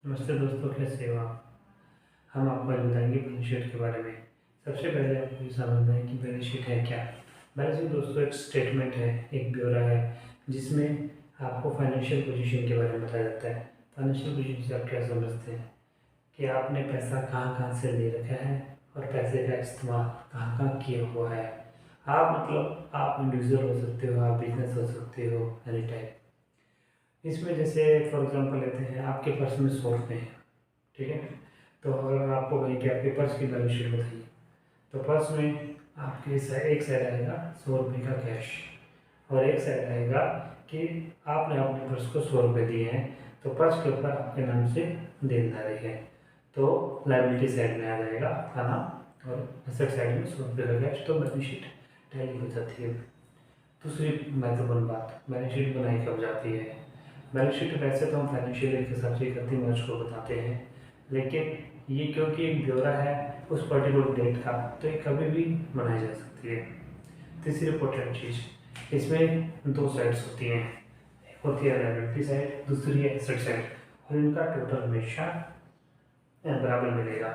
नमस्ते दोस्तों, कैसे हो आप। हम आपको आज बताएंगे बैलेंस शीट के बारे में। सबसे पहले आपको ये समझना है कि बैलेंस शीट है क्या। बैलेंस शीट दोस्तों एक स्टेटमेंट है, एक ब्यौरा है जिसमें आपको फाइनेंशियल पोजीशन के बारे में बताया जाता है। फाइनेंशियल पोजीशन से आप क्या समझते हैं कि आपने पैसा कहाँ कहाँ से ले रखा है और पैसे का इस्तेमाल कहाँ कहाँ किया हुआ है। आप मतलब आप इंडिविजुअल हो सकते हो, आप बिजनेस हो सकते हो, एनी टाइप। इसमें जैसे फॉर एग्जांपल लेते हैं, आपके पर्स में 100 रुपये हैं, ठीक है। तो अगर आपको कहें कि आपके पर्स की बैलेंस शीट बताइए, तो पर्स में आपके एक साइड आएगा 100 रुपये का कैश और एक साइड आएगा कि आपने अपने पर्स को 100 रुपये दिए हैं, तो पर्स के ऊपर आपके नाम से देनदारी है, तो लाइबिलिटी साइड में आ जाएगा आपका नाम और एसेट साइड में 100 रुपये का कैश, तो बैलेंस शीट टैली हो जाती है। दूसरी महत्वपूर्ण बात, बैलेंस शीट बनाई कब जाती है। बैलेंस शीट वैसे तो हम फाइनेंशियल ईयर के हिसाब से 31 मार्च को बताते हैं, लेकिन ये क्योंकि एक ब्यौरा है उस पर्टिकुलर डेट का, तो ये कभी भी बनाई जा सकती है। तीसरी इंपॉर्टेंट चीज़, इसमें 2 साइड्स होती हैं, एक होती है लायबिलिटी साइड, दूसरी है एसेट साइड, और इनका टोटल हमेशा बराबर मिलेगा।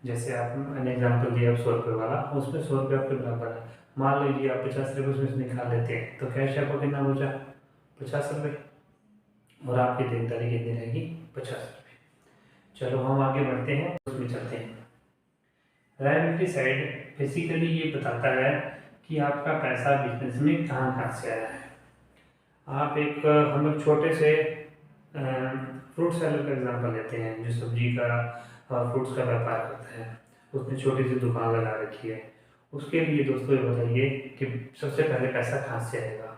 जैसे आप मैंने एग्जाम्पल दिया 100 रुपये वाला, उसमें 100 रुपये आपके बराबर है। मान लीजिए आप 50 रुपये उसमें से निकाल लेते हैं, तो कैश आपको कितना बचा, 50 रुपये, और आपकी देनदारी कितनी रहेगी, 50 रुपये। चलो हम आगे बढ़ते हैं, उसमें चलते हैं। लायबिलिटी साइड बेसिकली ये बताता है कि आपका पैसा बिजनेस में कहाँ कहाँ से आया है। हम एक छोटे से फ्रूट सेलर का एग्जांपल लेते हैं, जो सब्जी का और फ्रूट्स का व्यापार करता है, उसने छोटी सी दुकान लगा रखी है। उसके लिए दोस्तों ये बताइए कि सबसे पहले पैसा कहाँ से आएगा।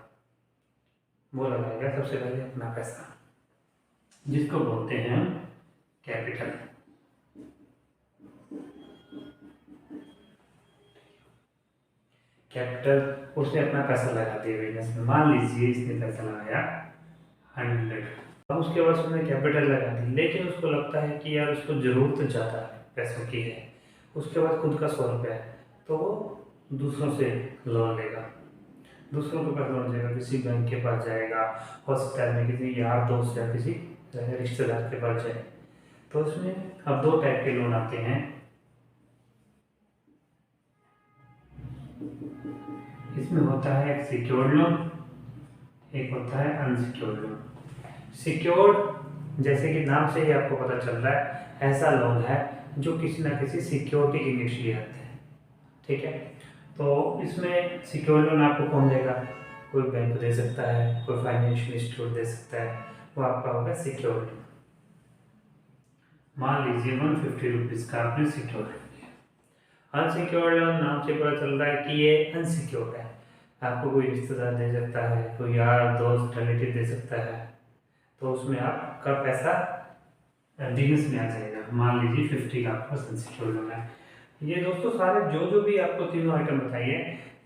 वो लगाएगा सबसे पहले अपना पैसा, जिसको बोलते हैं कैपिटल। कैपिटल उसने अपना पैसा लगा दिया बिजनेस में। मान लीजिए इसने पैसा लगाया 100, अब उसके बाद उसने कैपिटल लगा दी, लेकिन उसको लगता है कि यार उसको ज़रूरत ज़्यादा पैसों की है। उसके बाद खुद का 100 रुपया है, तो वो दूसरों से लोन लेगा, दूसरों के पास लोन लेगा, किसी बैंक के पास जाएगा, हो सकता है किसी यार दोस्त या किसी रिश्तेदार के पास जाए। तो उसमें अब 2 टाइप के लोन आते हैं। इसमें होता है एक सिक्योर्ड लोन, एक होता है अनसिक्योर्ड लोन। सिक्योर्ड जैसे कि नाम से ही आपको पता चल रहा है, ऐसा लोन है जो किसी ना किसी सिक्योरिटी के नीचे लिए जाते हैं, ठीक है। तो इसमें सिक्योर्ड लोन आपको कौन देगा, कोई बैंक दे सकता है, कोई फाइनेंशियल इंस्टीट्यूट दे सकता है, वो आपका होगा सिक्योर्ड लोन। मान लीजिए 150 रुपीज़ का आपने सिक्योर्ड लिया। अनसिक्योर्ड लोन नाम से पता चल रहा है कि ये अनसिक्योर्ड है, आपको कोई रिश्तेदार दे सकता है, कोई यार दोस्त रिलेटिव दे सकता है, तो उसमें आपका पैसा बिजनेस में आ जाएगा। मान लीजिए 50 का आपका अनसिक्योर्ड लोन है। ये दोस्तों सारे जो भी आपको तीनों आइटम बताइए,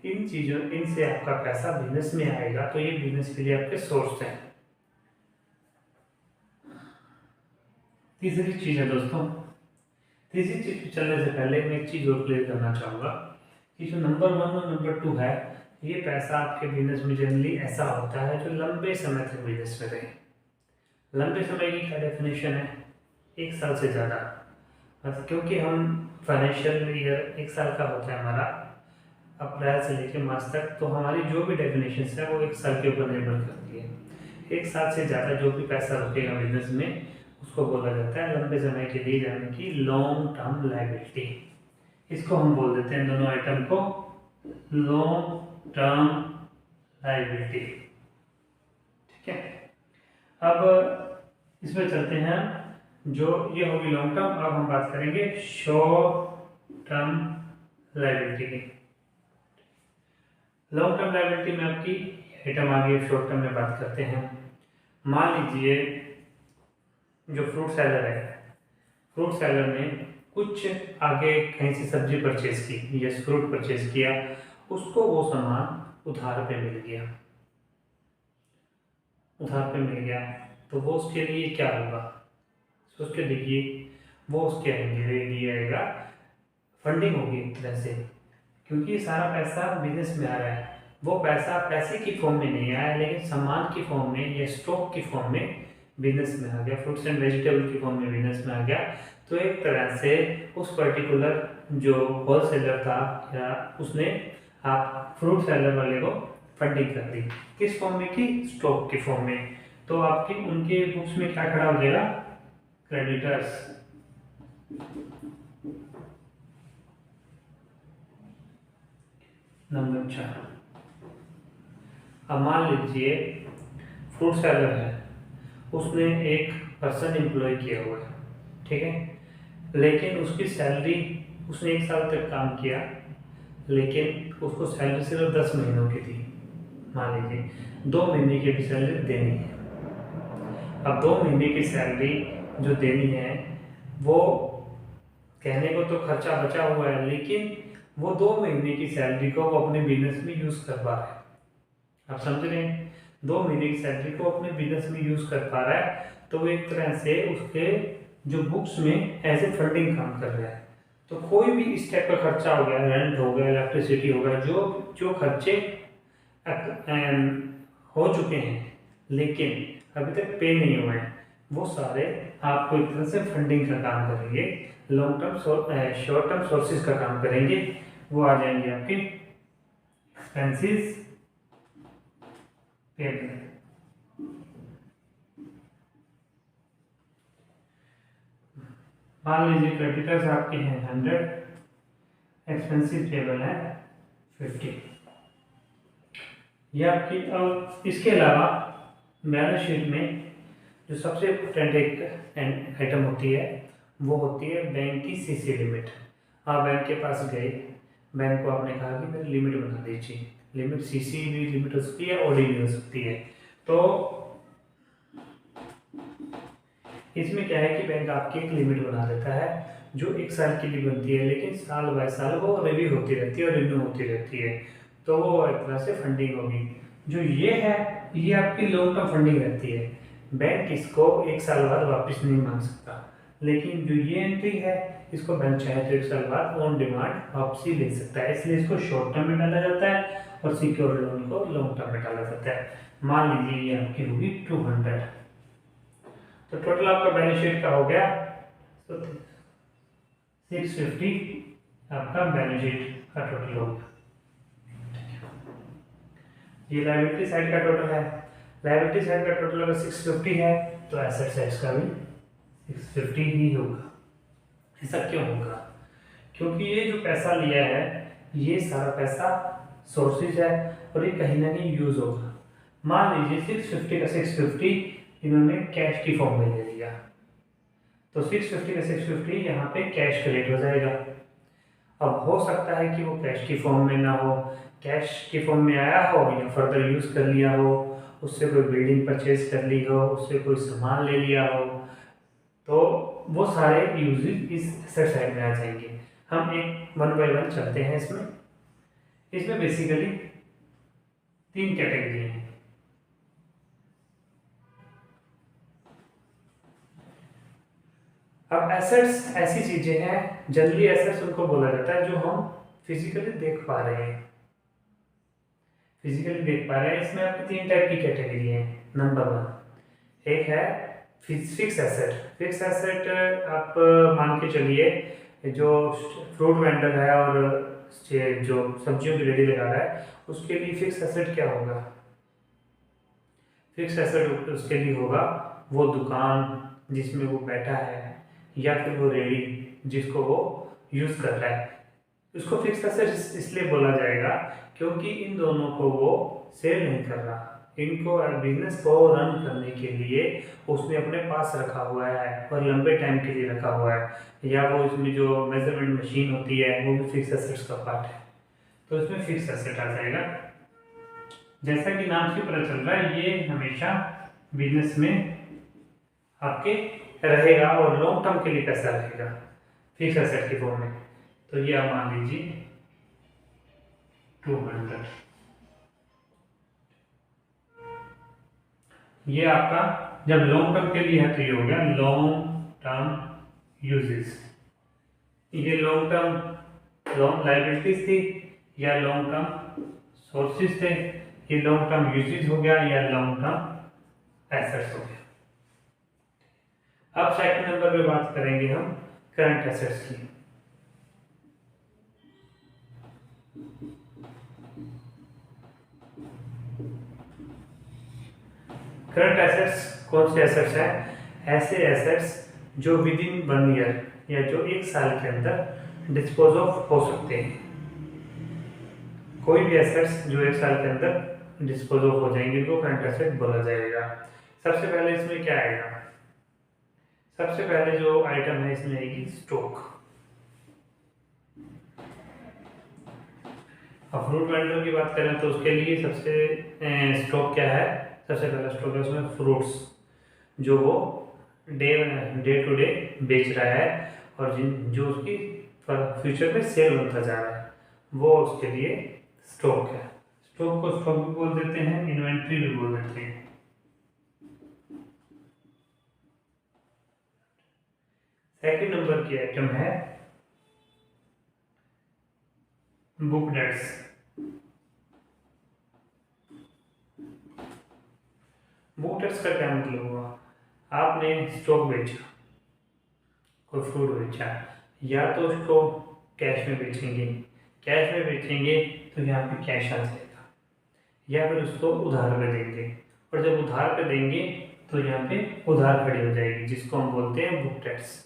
इन चीज़ों इनसे आपका पैसा बिजनेस में आएगा, तो ये बिजनेस के लिए आपके सोर्स हैं। तीसरी चीज़ है दोस्तों, तीसरी चीज़ पे चलने से पहले मैं एक चीज़ और क्लियर करना चाहूँगा कि जो नंबर 1 और नंबर 2 है, ये पैसा आपके बिजनेस में जनरली ऐसा होता है जो लंबे समय तक बिजनेस में रहे। लंबे समय की क्या डेफिनेशन है, 1 साल से ज़्यादा। क्योंकि हम फाइनेंशियल ईयर 1 साल का होता है हमारा, अप्रैल से लेकर मार्च तक, तो हमारी जो भी डेफिनेशन है वो 1 साल के ऊपर निर्भर करती है। 1 साल से ज़्यादा जो भी पैसा रुकेगा बिजनेस में, उसको बोला जाता है लंबे समय के लिए जाने की लॉन्ग टर्म लायबिलिटी। इसको हम बोल देते हैं, दोनों आइटम को, लॉन्ग टर्म लायबिलिटी, ठीक है। अब इसमें चलते हैं, जो ये होगी लॉन्ग टर्म। अब हम बात करेंगे शॉर्ट टर्म लायबिलिटी की। लॉन्ग टर्म लायबिलिटी में आपकी आइटम आ गई, शॉर्ट टर्म में बात करते हैं। मान लीजिए जो फ्रूट सेलर है, फ्रूट सेलर ने कुछ आगे कहीं से सब्जी परचेज की या फ्रूट परचेज किया, उसको वो सामान उधार पे मिल गया, उधार पे मिल गया, तो वो उसके लिए क्या होगा, उसके देखिए वो उसके लिए आएगा फंडिंग होगी एक तरह से, क्योंकि सारा पैसा बिजनेस में आ रहा है। वो पैसा पैसे की फॉर्म में नहीं आया, लेकिन सामान की फॉर्म में या स्टॉक की फॉर्म में बिजनेस में आ गया, फ्रूट्स एंड वेजिटेबल की फॉर्म में बिजनेस में आ गया, तो एक तरह से उस पर्टिकुलर जो होलसेलर था या उसने आप फ्रूट सेलर वाले को फंडिंग कर दी। किस फॉर्म में की? स्टॉक के फॉर्म में। तो आपकी उनके बुक्स में क्या खड़ा हो जाएगा? क्रेडिटर्स। नंबर 4, अब मान लीजिए फ्रूट सेलर है, उसने एक पर्सन एम्प्लॉय किया हुआ है, ठीक है, लेकिन उसकी सैलरी, उसने 1 साल तक काम किया, लेकिन उसको सैलरी सिर्फ 10 महीनों की थी। मान लीजिए 2 महीने की भी सैलरी देनी है। अब 2 महीने की सैलरी जो देनी है, वो कहने को तो खर्चा बचा हुआ है, लेकिन वो 2 महीने की सैलरी को वो अपने बिजनेस में यूज कर पा रहा है। आप समझ रहे हैं? 2 महीने की सैलरी को अपने बिजनेस में यूज कर पा रहा है, तो वो एक तरह से उसके जो बुक्स में एज ए फंडिंग काम कर रहा है। तो कोई भी इस टाइप का खर्चा हो गया, रेंट हो गया, इलेक्ट्रिसिटी हो गया, जो जो खर्चे हो चुके हैं लेकिन अभी तक पे नहीं हुए हैं, वो सारे आपको एक तरह से फंडिंग का काम करेंगे, long term short term sources का काम करेंगे। वो आ जाएंगे आपके एक्सपेंसेस पेबल। मान लीजिए क्रेडिटर्स आपके हैं 100, एक्सपेंसिव पेबल है 50। ये आपकी, अब इसके अलावा बैलेंस शीट में जो सबसे इम्पोर्टेंट एक आइटम होती है, वो होती है बैंक की सीसी लिमिट। आप बैंक के पास गए, बैंक को आपने कहा कि मेरी लिमिट बना दीजिए। लिमिट सीसी भी लिमिट हो सकती है, ओडी भी हो सकती है। तो इसमें क्या है कि बैंक आपकी एक लिमिट बना देता है जो 1 साल के लिए बनती है, लेकिन साल बाय साल वो रिव्यू होती रहती है और रिन्यू होती रहती है। तो वो एक तरह से फंडिंग होगी। जो ये है, ये आपकी लॉन्ग टर्म फंडिंग रहती है। बैंक इसको 1 साल बाद वापस नहीं मांग सकता, लेकिन जो ये एंट्री है, इसको बैंक चाहे तो 1 साल बाद ऑन डिमांड वापसी ले सकता है। इसलिए इसको शॉर्ट टर्म में डाला जाता है और सिक्योर लोन को लॉन्ग टर्म में डाला जाता है। मान लीजिए ये आपकी होगी 200। तो टोटल आपका बैलेंस शीट का हो गया, तो 650 आपका बैलेंस शीट का टोटल होगा। ये लायबिलिटी साइड का टोटल है। लायबिलिटी साइड का टोटल अगर 650 है, तो एसेट साइड का भी 650 ही होगा। ऐसा क्यों होगा? क्योंकि ये जो पैसा लिया है, ये सारा पैसा सोर्सेज है और ये कहीं ना कहीं यूज होगा। मान लीजिए 650 का 650 इन्होंने कैश की फॉर्म में ले लिया, तो 650 का 650 यहाँ पे कैश क्रेडिट हो जाएगा। अब हो सकता है कि वो कैश की फॉर्म में ना हो, कैश की फॉर्म में आया हो या फर्दर यूज कर लिया हो, उससे कोई बिल्डिंग परचेज कर ली हो, उससे कोई सामान ले लिया हो, तो वो सारे यूजेज इस एसेट साइड में आ जाएंगे। हम एक 1 बाय 1 चलते हैं इसमें। इसमें बेसिकली 3 कैटेगरी हैं। अब एसेट्स ऐसी चीजें हैं, जनरली एसेट्स उनको बोला जाता है जो हम फिजिकली देख पा रहे हैं। इसमें आपकी 3 टाइप की कैटेगरी है। नंबर 1, एक है फिक्स एसेट। फिक्स एसेट आप मान के चलिए जो फ्रूट वेंडर है और जो सब्जियों की रेडी लगा रहा है, उसके लिए फिक्स एसेट क्या होगा? फिक्स एसेट उसके लिए होगा वो दुकान जिसमें वो बैठा है, या फिर वो रेडी जिसको वो यूज कर रहा है। उसको फिक्स एसेट इसलिए बोला जाएगा क्योंकि इन दोनों को वो सेल नहीं कर रहा, इनको बिजनेस को रन करने के लिए उसने अपने पास रखा हुआ है और लंबे टाइम के लिए रखा हुआ है, या वो इसमें जो मेजरमेंट मशीन होती है वो भी फिक्स एसेट्स का पार्ट है, तो इसमें फिक्स एसेट आ जाएगा। जैसा कि नाम से पता चल रहा है, ये हमेशा बिजनेस में आपके रहेगा और लॉन्ग टर्म के लिए पैसा रहेगा फिक्स एसेट की फॉर्म में। तो ये आप मान लीजिए 200। ये आपका जब लॉन्ग टर्म के लिए है तो ये हो गया लॉन्ग टर्म यूजेस। ये लॉन्ग टर्म लॉन्ग लायबिलिटीज थी या लॉन्ग टर्म सोर्सेज थे, ये लॉन्ग टर्म यूजेस हो गया या लॉन्ग टर्म एसेट्स हो गया। अब सेकंड नंबर पे बात करेंगे हम करंट एसेट्स की। करंट एसेट्स कौन से एसेट्स हैं? ऐसे एसेट्स जो विद इन 1 ईयर या जो 1 साल के अंदर डिस्पोज ऑफ हो सकते हैं। कोई भी एसेट्स जो 1 साल के अंदर डिस्पोज ऑफ हो जाएंगे तो करंट एसेट बोला जाएगा। सबसे पहले इसमें क्या आएगा? सबसे पहले जो आइटम है इसमें आएगी स्टॉक। अब फ्रूट वेंडर की बात करें तो उसके लिए सबसे स्टॉक क्या है? सबसे पहला स्टॉक है उसमें फ्रूट्स, जो वो डे टू डे बेच रहा है और जो उसकी फ्यूचर में सेल होता जा रहा है, वो उसके लिए स्टॉक है। स्टॉक को स्टॉक भी बोल देते हैं, इन्वेंट्री भी बोल देते हैं। सेकंड नंबर की आइटम है बुक डेट्स। बुक डेट्स का क्या मतलब हुआ? आपने स्टॉक बेचा, कोई फ्रूट बेचा, या तो उसको कैश में बेचेंगे, कैश में बेचेंगे तो यहाँ पे कैश आ जाएगा, या फिर उसको उधार पे देंगे, और जब उधार पे देंगे तो यहाँ पे उधार खड़ी हो जाएगी, जिसको हम बोलते हैं बुक डेट्स।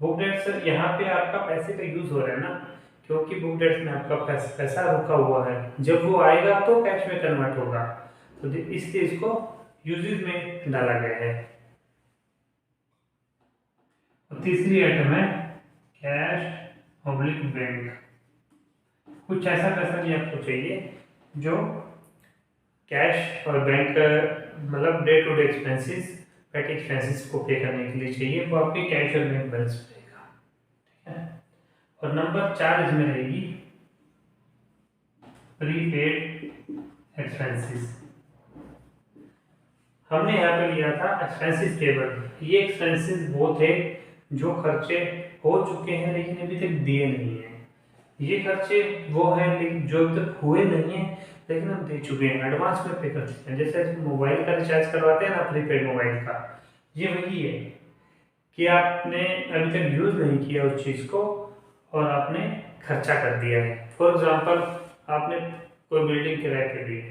बुक डेट्स यहाँ पे आपका पैसे का यूज हो रहा है ना, क्योंकि बुक डेट्स में आपका पैसा रुका हुआ है, जब वो आएगा तो कैश में कन्वर्ट होगा, तो इसलिए इसको यूजेज में डाला गया है। और तीसरी आइटम है कैश ऑब्लिक बैंक। कुछ ऐसा पैसा नहीं आपको चाहिए जो कैश और बैंक मतलब डे टू डे एक्सपेंसेस, पेटी एक्सपेंसेस को पे करने के लिए चाहिए, वो आपके कैश और बैंक बैलेंस में रहेगा, ठीक है। और नंबर 4 इसमें रहेगी प्रीपेड एक्सपेंसेस। हमने यहाँ पे लिया था एक्सपेंसेस टेबल। ये एक्सपेंसेस वो थे जो खर्चे हो चुके हैं लेकिन अभी तक दिए नहीं है। ये खर्चे वो हैं लेकिन जो अभी तक हुए नहीं है लेकिन हम दे चुके हैं, एडवांस में पे कर चुके हैं। जैसे मोबाइल का रिचार्ज करवाते हैं ना, प्रीपेड मोबाइल का, ये वही है कि आपने अभी तक यूज नहीं किया उस चीज़ को और आपने खर्चा कर दिया है। फॉर एग्जाम्पल, आपने कोई बिल्डिंग किराए पे ली,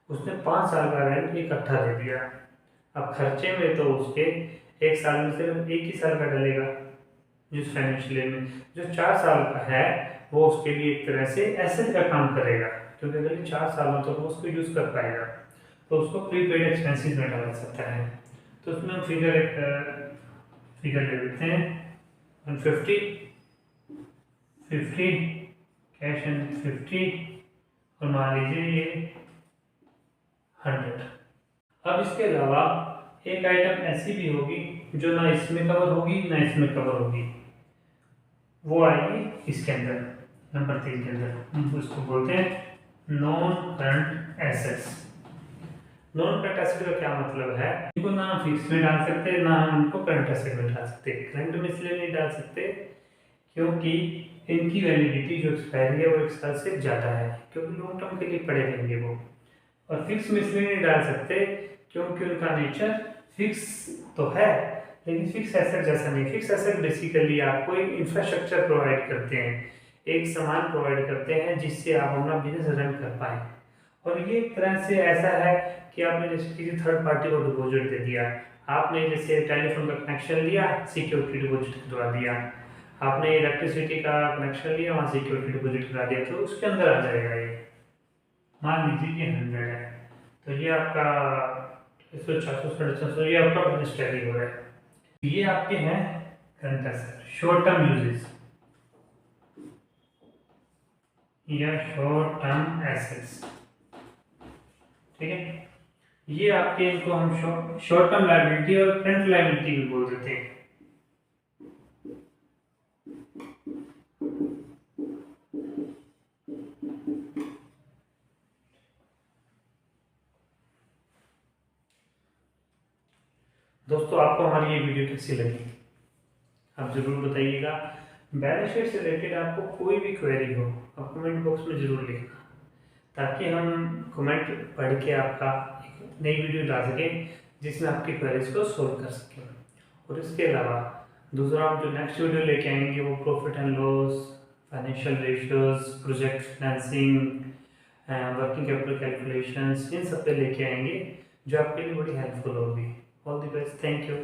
उसने 5 साल का रेंट इकट्ठा दे दिया। अब खर्चे में तो उसके 1 साल में सिर्फ 1 ही साल का डलेगा, जिस फाइनेंशियल ईयर में जो 4 साल का है वो उसके लिए एक तरह से एसेट का काम करेगा, क्योंकि अगर 4 सालों तक वो उसको यूज कर पाएगा तो उसको प्रीपेड एक्सपेंसेस में डाला सकता है। तो उसमें हम फिगर ले लेते हैं 150, 50 कैश एंड 50, और मान लीजिए ये 100। अब इसके अलावा एक आइटम ऐसी भी होगी जो ना इसमें कवर होगी ना इसमें कवर होगी, वो आएगी इसके अंदर, नंबर 3 के अंदर। हम उसको बोलते हैं non current assets. Non current asset का क्या मतलब है? इनको ना हम फिक्स में डाल सकते ना हम इनको करंट एसेट में डाल सकते। करंट में इसलिए नहीं डाल सकते क्योंकि इनकी वैलिडिटी जो एक्सपायरी है वो 1 साल से ज़्यादा है, क्योंकि लॉन्ग टर्म के लिए पड़े रहेंगे वो। और फिक्स में इसलिए नहीं डाल सकते क्योंकि उनका नेचर फिक्स तो है लेकिन फिक्स एसेट जैसा नहीं। फिक्स एसेट बेसिकली आपको एक इंफ्रास्ट्रक्चर प्रोवाइड करते हैं, एक सामान प्रोवाइड करते हैं जिससे आप अपना बिजनेस रन कर पाए। और ये एक तरह से ऐसा है कि आपने जैसे किसी थर्ड पार्टी को डिपॉजिट दे दिया, आपने जैसे टेलीफोन का कनेक्शन लिया, सिक्योरिटी डिपॉजिट करवा दिया, आपने इलेक्ट्रिसिटी का कनेक्शन लिया, वहाँ सिक्योरिटी डिपॉजिट करा दिया, तो उसके अंदर आ जाएगा ये। मान लीजिए ये 100 है, तो ये आपका 400 ये आपका बिजनेस टैली हो रहा है। ये आपके हैं current asset, short term uses या शॉर्ट टर्म एसेट्स, ठीक है। ये आपके, इनको हम शॉर्ट टर्म लायबिलिटी और करंट लायबिलिटी भी बोल देते हैं। दोस्तों, आपको हमारी ये वीडियो कैसी लगी आप ज़रूर बताइएगा। बैलेंस शीट से रिलेटेड आपको कोई भी क्वेरी हो आप कमेंट बॉक्स में ज़रूर लिखना, ताकि हम कमेंट पढ़ के आपका एक नई वीडियो ला सकें जिसमें आपकी क्वेरीज को सोल्व कर सकें। और इसके अलावा दूसरा हम जो नेक्स्ट वीडियो लेके आएंगे वो profit and loss, financial ratios, project financing, working capital calculations, इन सब पे लेके आएंगे जो आपके लिए बड़ी हेल्पफुल होगी। All the best, thank you.